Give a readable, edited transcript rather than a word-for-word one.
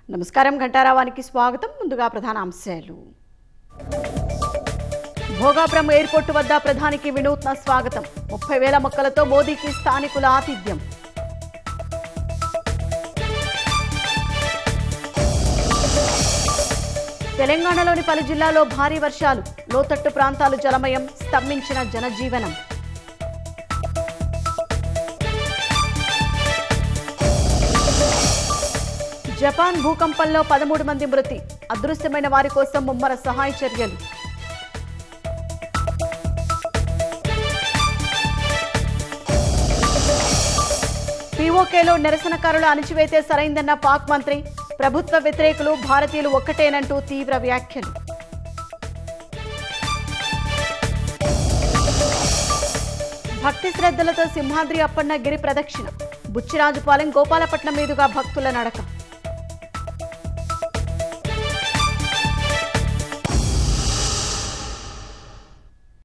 నమస్కారం. ఘంటారావానికి స్వాగతం. ముందుగా ప్రధాన అంశాలు. భోగాపురం ఎయిర్పోర్టు వద్ద ప్రధానికి వినూత్న స్వాగతం. 30,000 మొక్కలతో మోదీకి స్థానికుల ఆతిథ్యం. తెలంగాణలోని పలు జిల్లాల్లో భారీ వర్షాలు, లోతట్టు ప్రాంతాలు జలమయం, స్తంభించిన జనజీవనం. జపాన్ భూకంపంలో 13 మంది మృతి, అదృశ్యమైన వారి కోసం ముమ్మర సహాయ చర్యలు. పీఓకేలో నిరసనకారుల అణిచివేతే సరైందన్న పాక్ మంత్రి, ప్రభుత్వ వ్యతిరేకులు భారతీయులు ఒక్కటేనంటూ తీవ్ర వ్యాఖ్యలు. భక్తి శ్రద్ధలతో సింహాద్రి అప్పన్న గిరి ప్రదక్షిణ, బుచ్చిరాజుపాలెం గోపాలపట్నం మీదుగా భక్తుల నడక.